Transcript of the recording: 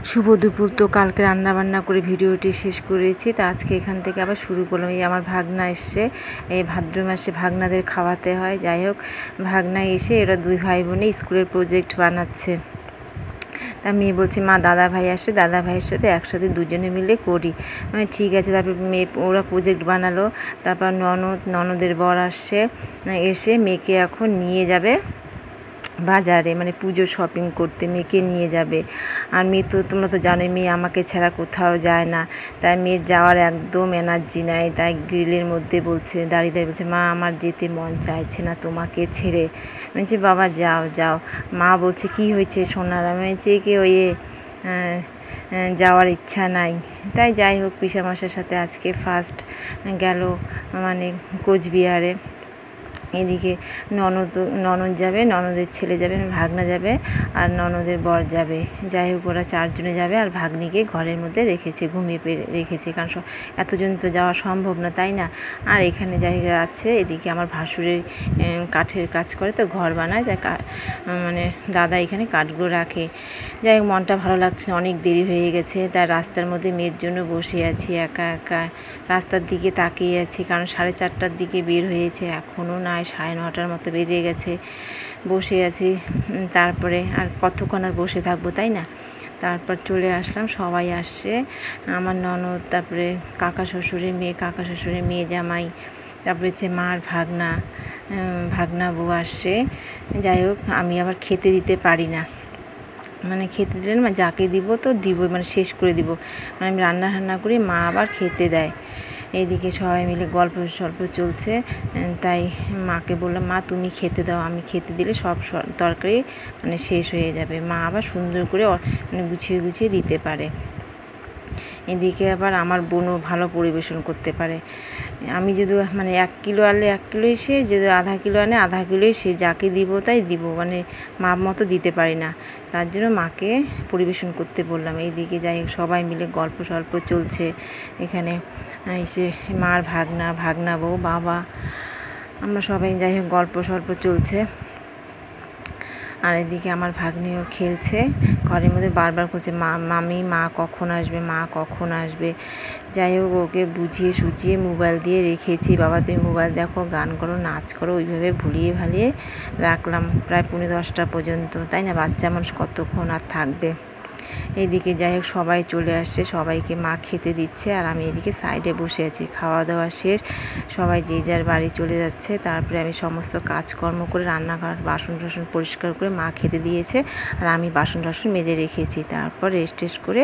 শুভ দুপুর। তো কালকে রান্না বান্না করে ভিডিওটি শেষ করেছি, তো আজকে এখান থেকে আবার শুরু করলাম। এই আমার ভাগনা এসে, এই ভাদ্র মাসে ভাগনাদের খাওয়াতে হয়। যাই হোক, ভাগনা এসে এরা দুই ভাই বোনে স্কুলের প্রজেক্ট বানাচ্ছে। তা মেয়ে বলছে মা দাদা ভাই আসে, দাদা ভাইয়ের সাথে একসাথে দুজনে মিলে করি। আমি ঠিক আছে। তারপর মেয়ে ওরা প্রজেক্ট বানালো। তারপর ননদের বর আসছে, এসে মেয়েকে এখন নিয়ে যাবে বাজারে, মানে পুজো শপিং করতে মেয়েকে নিয়ে যাবে। আর মেয়ে তো তোমরা তো জানোই, মেয়ে আমাকে ছাড়া কোথাও যায় না। তাই মেয়ের যাওয়ার একদম এনার্জি নাই। তাই গ্রিলের মধ্যে বলছে, দাঁড়িয়ে দাঁড়িয়ে বলছে মা আমার যেতে মন চাইছে না তোমাকে ছেড়ে। আমি বলছি বাবা যাও যাও। মা বলছে কি হয়েছে সোনার? আমি বলছি কি ওই যাওয়ার ইচ্ছা নাই। তাই যাই হোক, পিসামশাইয়ের সাথে আজকে ফার্স্ট গেল মানে কোচবিহারে। এদিকে ননদ যাবে, ননদের ছেলে যাবে, ভাগনা যাবে, আর ননদের বর যাবে। যাই হোক, ওরা চারজনে যাবে। আর ভাগ্নিকে ঘরের মধ্যে রেখেছে, ঘুমিয়ে রেখেছে, কারণ এতজন তো যাওয়া সম্ভব না, তাই না? আর এখানে জায়গা আছে। এদিকে আমার ভাসুরের কাঠের কাজ করে, তো ঘর বানায়, তাই মানে দাদা এখানে কাঠগুলো রাখে। যাই হোক, মনটা ভালো লাগছে না, অনেক দেরি হয়ে গেছে। তার রাস্তার মধ্যে মেয়ের জন্য বসে আছি একা একা, রাস্তার দিকে তাকিয়ে আছি, কারণ 4:30টার দিকে বের হয়েছে, এখনও না 9:30টার মতো বেজে গেছে। বসে আছি, তারপরে আর কতক্ষণ আর বসে থাকবো, তাই না? তারপর চলে আসলাম, সবাই আসছে, আমার ননদ, তারপরে কাকা শ্বশুরের মেয়ে জামাই, তারপরে হচ্ছে মার ভাগনা বউ আসছে। যাই হোক, আমি আবার খেতে দিতে পারি না, মানে খেতে দিলে না যাকে দিব তো দিব, মানে শেষ করে দিব, মানে আমি রান্না করি, মা আবার খেতে দেয়। এইদিকে সবাই মিলে গল্প চলছে। তাই মাকে বললাম মা তুমি খেতে দাও, আমি খেতে দিলে সব তরকারি মানে শেষ হয়ে যাবে। মা আবার সুন্দর করে মানে গুছিয়ে দিতে পারে। এদিকে আবার আমার বোনও ভালো পরিবেশন করতে পারে। আমি যদি মানে 1 কিলো আনলে 1 কিলোই শেষ, যদি আধা কিলো আনে আধা কিলোই শেষ, যাকে দিব তাই দিব, মানে মাপ মতো দিতে পারি না। তার জন্য মাকে পরিবেশন করতে বললাম। এইদিকে যাই হোক, সবাই মিলে গল্প চলছে এখানে। এসে মার ভাগনা বউ, বাবা, আমরা সবাই যাই হোক গল্প চলছে। আর এদিকে আমার ভাগ্নিও খেলছে ঘরের মধ্যে, বারবার করছে মা কখন আসবে। যাই হোক, ওকে বুঝিয়ে সুঝিয়ে মোবাইল দিয়ে রেখেছি। বাবা তুমি মোবাইল দেখো, গান করো, নাচ করো, ওইভাবে ভুলিয়ে ভালিয়ে রাখলাম প্রায় 10:45 পর্যন্ত, তাই না? বাচ্চা মানুষ কতক্ষণ আর থাকবে। এইদিকে যাই হোক, সবাই চলে আসছে, সবাইকে মা খেতে দিচ্ছে, আর আমি এদিকে সাইডে বসে আছি। খাওয়া দাওয়া শেষ, সবাই যে যার বাড়ি চলে যাচ্ছে। তারপরে আমি সমস্ত কাজকর্ম করে রান্নাঘর বাসন পরিষ্কার করে মা খেতে দিয়েছে, আর আমি বাসন মেজে রেখেছি। তারপর রেস্ট করে